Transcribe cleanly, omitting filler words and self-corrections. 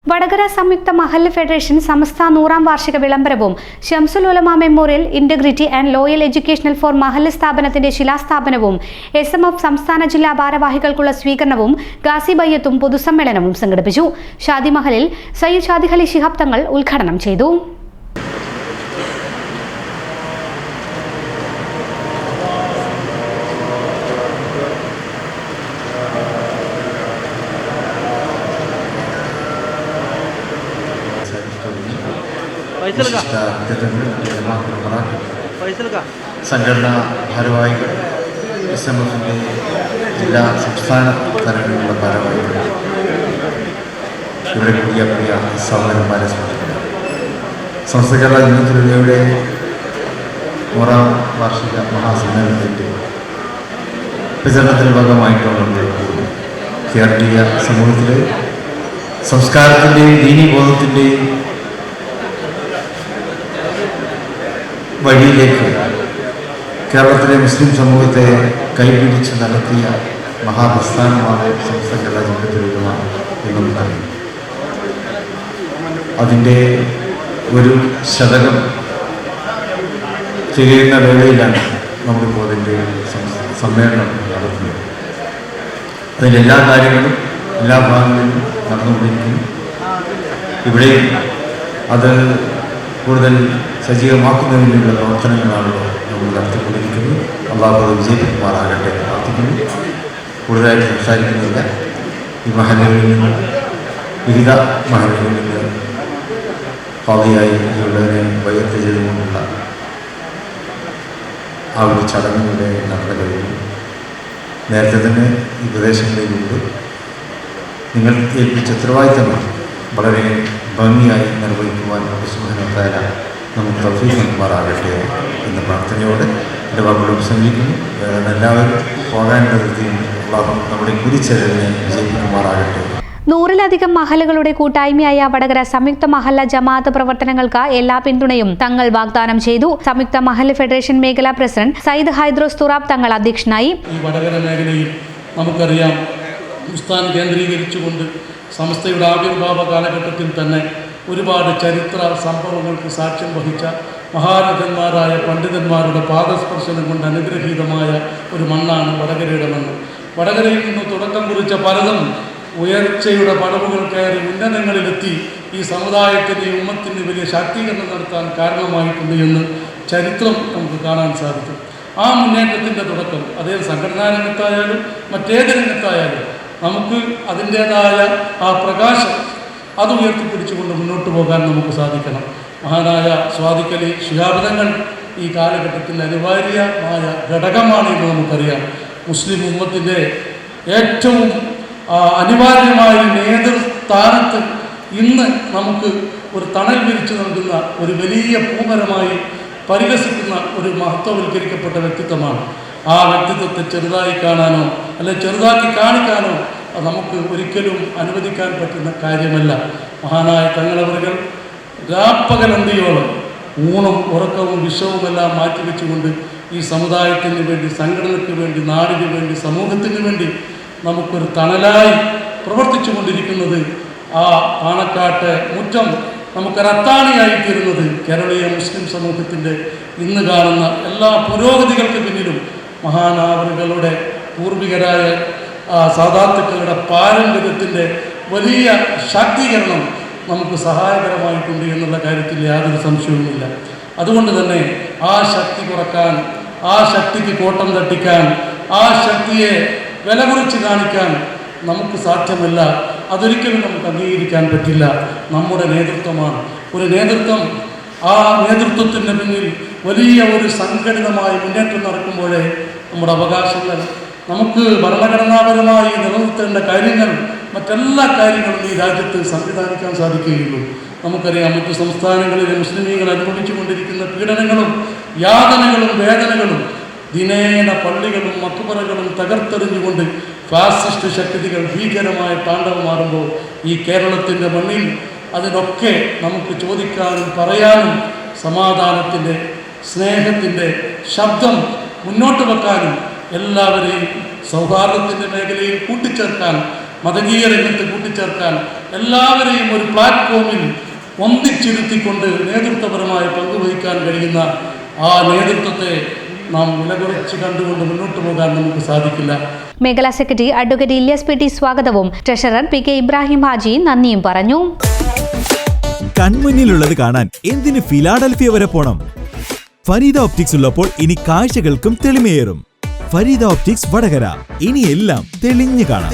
വടകര സംയുക്ത മഹല്ല് ഫെഡറേഷൻ സമസ്ത 100ാം വാർഷിക വിളംബരവും Shamsul Ulama memorial integrity and loyal educational for മഹല്ല് സ്ഥാപനത്തിന്റെ ശിലാസ്ഥാപനവും SMF സംസ്ഥാന ജില്ലാ ഭാരവാഹികൾക്കുള്ള സ്വീകരണവും ഗാസി ബയ്യത്തും പൊതുസമ്മേളനവും സംഘടിപ്പിച്ചു. ഷാദി മഹലിൽ സയ്യിദ് ഷാദി അലി ശിഹാബ് തങ്ങൾ ഉദ്ഘാടനം ചെയ്തു. സംഘടനാ ഭാരവാഹികൾ, SMFന്റെ ജില്ലാ സംസ്ഥാന തലങ്ങളിലുള്ള ഭാരവാഹികൾ, ഇവിടെ കൂടിയ പ്രിയ സഹോദരന്മാരെ സംബന്ധിക്കുന്നത് സമസ്ത കേരള ജനതയുടെ 100ാം വാർഷിക മഹാസമ്മേളനത്തിൻ്റെ പ്രചരണത്തിന് ഭാഗമായിട്ടുള്ള കേരളീയ സമൂഹത്തിലെ സംസ്കാരത്തിൻ്റെയും ദീനീബോധത്തിൻ്റെയും വഴിയിലേക്ക് കേരളത്തിലെ മുസ്ലിം സമൂഹത്തെ കൈപിടിച്ച് നടത്തിയ മഹാപ്രസ്ഥാനമാണ് സമസ്ത കേരള ജനതയുടെ എന്ന് നമുക്കറിയാം. അതിൻ്റെ ഒരു ശതകം തികയുന്ന വേളയിലാണ് നമ്മളിപ്പോൾ അതിൻ്റെ സമ്മേളനം നടത്തുന്നത്. അതിൻ്റെ എല്ലാ കാര്യങ്ങളും എല്ലാ ഭാഗങ്ങളിലും നടന്നുകൊണ്ടിരിക്കുന്നു. ഇവിടെയും അത് കൂടുതൽ സജീവമാക്കുന്നതിനുള്ള പ്രവർത്തനങ്ങളാണ് നമ്മൾ നടത്തിക്കൊണ്ടിരിക്കുന്നത്. അള്ളാഹു വിജയിപ്പിക്കുമാറാകട്ടെ എന്ന് പ്രാർത്ഥിക്കുന്നു. കൂടുതലായിട്ട് സംസാരിക്കുന്നില്ല. ഈ മഹല്ലുകളിൽ നിന്ന് വിവിധ മഹല്ലുകളിൽ നിന്ന് ഹാദിയായി ഉള്ളതിനെ വൈകത്ത് ചെയ്തുകൊണ്ടുള്ള ആ ഒരു ചടങ്ങുകളുടെ നടന്നു കഴിഞ്ഞു. നേരത്തെ തന്നെ ഈ പ്രദേശങ്ങളിലുണ്ട്. നിങ്ങൾ ഏൽപ്പിച്ച ഉത്തരവാദിത്തങ്ങൾ വളരെ ഭംഗിയായി നിർവഹിക്കുവാൻ സുബ്ഹാനഹു നമുക്ക് തൗഫീഖ് നൽകുമാറാകട്ടെ എന്ന പ്രാർത്ഥനയോടെ എൻ്റെ വാക്കുകൾ ഉപസംഹരിക്കുന്നു. എല്ലാവരും പോകാനുള്ളതെത്തിയും നമ്മുടെ കുരിച്ചെരലിനെ വിജയിപ്പിക്കുമാറാകട്ടെ. 100-ലധികം മഹല്ലുകളുടെ കൂട്ടായ്മയായ വടകര സംയുക്ത മഹല്ല ജമാഅത്ത് പ്രവർത്തനങ്ങൾക്ക് എല്ലാ പിന്തുണയും തങ്ങൾ വാഗ്ദാനം ചെയ്തു. സംയുക്ത മഹല്ല് ഫെഡറേഷൻ മേഖലാ പ്രസിഡന്റ് സയ്യിദ് ഹൈദ്രോസ് തുറാബ് തങ്ങൾ അധ്യക്ഷനായി. ഈ വടകര മേഖലയിൽ നമുക്കറിയാം, സംസ്ഥാനം കേന്ദ്രീകരിച്ചുകൊണ്ട് സമസ്തയുടെ ആവിർഭാവ കാലഘട്ടത്തിൽ തന്നെ ഒരുപാട് ചരിത്ര സംഭവങ്ങൾക്ക് സാക്ഷ്യം വഹിച്ച മഹാരഥന്മാരായ പണ്ഡിതന്മാരുടെ പാദസ്പർശനം കൊണ്ട് അനുഗ്രഹീതമായ ഒരു മണ്ണാണ് വടകരയുടെ മണ്ണ്. വടകരയിൽ നിന്ന് തുടക്കം കുറിച്ച പലതും ഉയർച്ചയുടെ പടവുകൾ കയറി ഉന്നതങ്ങളിലെത്തി ഈ സമുദായത്തിന് ഉമ്മത്തിന് വലിയ ശാക്തീകരണം നടത്താൻ കാരണമായിട്ടുണ്ട് എന്ന് ചരിത്രം നമുക്ക് കാണാൻ സാധിക്കും. ആ മുന്നേറ്റത്തിൻ്റെ തുടക്കം അതേ സംഘടനാ രംഗത്തായാലും മറ്റേത് രംഗത്തായാലും നമുക്ക് അതിൻ്റേതായ ആ പ്രകാശം അത് ഉയർത്തിപ്പിടിച്ചുകൊണ്ട് മുന്നോട്ട് പോകാൻ നമുക്ക് സാധിക്കണം. മഹാനായ സ്വാദിഖ് അലി ശിഹാബ് തങ്ങൾ ഈ കാലഘട്ടത്തിൽ അനിവാര്യമായ ഘടകമാണ് എന്ന് നമുക്കറിയാം. മുസ്ലിം ഉമ്മത്തിൻ്റെ ഏറ്റവും അനിവാര്യമായ നേതൃസ്ഥാനത്ത് ഇന്ന് നമുക്ക് ഒരു തണൽ വിരിച്ചു നൽകുന്ന ഒരു വലിയ പൂമരമായി പരിഹസിക്കുന്ന ഒരു മഹത്വവൽക്കരിക്കപ്പെട്ട വ്യക്തിത്വമാണ്. ആ വ്യക്തിത്വത്തെ ചെറുതായി കാണാനോ അല്ലെ ചെറുതാക്കി കാണിക്കാനോ നമുക്ക് ഒരിക്കലും അനുവദിക്കാൻ പറ്റുന്ന കാര്യമല്ല. മഹാനായ തങ്ങളവர்கள் രാപ്പകലന്തിയോളം ഊണും ഉറക്കവും വിഷവുമെല്ലാം മാറ്റിവെച്ചുകൊണ്ട് ഈ സമുദായത്തിന് വേണ്ടി, സംഘടനയ്ക്ക് വേണ്ടി, നാടിന് വേണ്ടി, സമൂഹത്തിന് വേണ്ടി നമുക്കൊരു തണലായി പ്രവർത്തിച്ചു കൊണ്ടിരിക്കുന്നത്, ആ പാണക്കാട്ടെ മുറ്റം നമുക്കൊരത്താണിയായിത്തീരുന്നത് കേരളീയ മുസ്ലിം സമൂഹത്തിൻ്റെ ഇന്ന് കാണുന്ന എല്ലാ പുരോഗതികൾക്ക് പിന്നിലും മഹാനാവറുകളുടെ പൂർവികരായ സാദാത്തുക്കളുടെ പാരമ്പര്യത്തിൻ്റെ വലിയ ശാക്തീകരണം നമുക്ക് സഹായകരമായിട്ടുണ്ട് എന്നുള്ള കാര്യത്തിൽ യാതൊരു സംശയവുമില്ല. അതുകൊണ്ട് തന്നെ ആ ശക്തി കുറക്കാൻ, ആ ശക്തിക്ക് കോട്ടം തട്ടിക്കാൻ, ആ ശക്തിയെ വില കുറിച്ച് കാണിക്കാൻ നമുക്ക് സാധ്യമല്ല. അതൊരിക്കലും നമുക്ക് അംഗീകരിക്കാൻ പറ്റില്ല. നമ്മുടെ നേതൃത്വമാണ് ഒരു നേതൃത്വം. ആ നേതൃത്വത്തിൻ്റെ പിന്നിൽ വലിയ ഒരു സംഘടിതമായ മുന്നേറ്റം നടക്കുമ്പോഴേ നമ്മുടെ അവകാശങ്ങൾ, നമുക്ക് ഭരണഘടനാപരമായി നിലനിർത്തേണ്ട കാര്യങ്ങൾ, മറ്റെല്ലാ കാര്യങ്ങളും ഈ രാജ്യത്ത് സംവിധാനിക്കാൻ സാധിക്കുകയുള്ളൂ. നമുക്കറിയാം, മറ്റു സംസ്ഥാനങ്ങളിലെ മുസ്ലിമീങ്ങൾ അനുഭവിച്ചു കൊണ്ടിരിക്കുന്ന പീഡനങ്ങളും യാതനകളും വേദനകളും ദിനേന പള്ളികളും മക്ബറകളും തകർത്തെറിഞ്ഞുകൊണ്ട് ഫാസിസ്റ്റ് ശക്തികൾ ഭീകരമായ താണ്ഡവമാറുമ്പോൾ ഈ കേരളത്തിൻ്റെ മണ്ണിൽ അതിനൊക്കെ നമുക്ക് ചോദിക്കാനും പറയാനും സമാധാനത്തിൻ്റെ, സ്നേഹത്തിൻ്റെ ശബ്ദം മുന്നോട്ട് വെക്കാനും എല്ലാവരെയും സൗഹാർദ്ദത്തിൻ്റെ മേഖലയിൽ കൂട്ടിച്ചേർക്കാൻ, മതകീയ രംഗത്ത് കൂട്ടിച്ചേർക്കാൻ എല്ലാവരെയും ഒരു പ്ലാറ്റ്ഫോമിൽ ഒന്നിച്ചിരുത്തിക്കൊണ്ട് നേതൃത്വപരമായി പങ്കുവഹിക്കാൻ കഴിയുന്ന ആ നേതൃത്വത്തെ നാം വിലകുറച്ച് കണ്ടുകൊണ്ട് മുന്നോട്ട് പോകാൻ നമുക്ക് സാധിക്കില്ല. മേഖലാ secretary advocate Ilyas P T സ്വാഗതവും treasurer P K Ibrahim Haji നന്ദിയും പറഞ്ഞു. കൺമുന്നിലുള്ളത് കാണാൻ എന്തിന് ഫിലാഡൽഫിയ വരെ പോണം? ഫരീദ ഓപ്റ്റിക്സ് ഉള്ളപ്പോൾ ഇനി കാഴ്ചകൾക്കും തെളിമയേറും. ഫരീദ ഓപ്റ്റിക്സ് വടകര, ഇനി എല്ലാം തെളിഞ്ഞു കാണാം.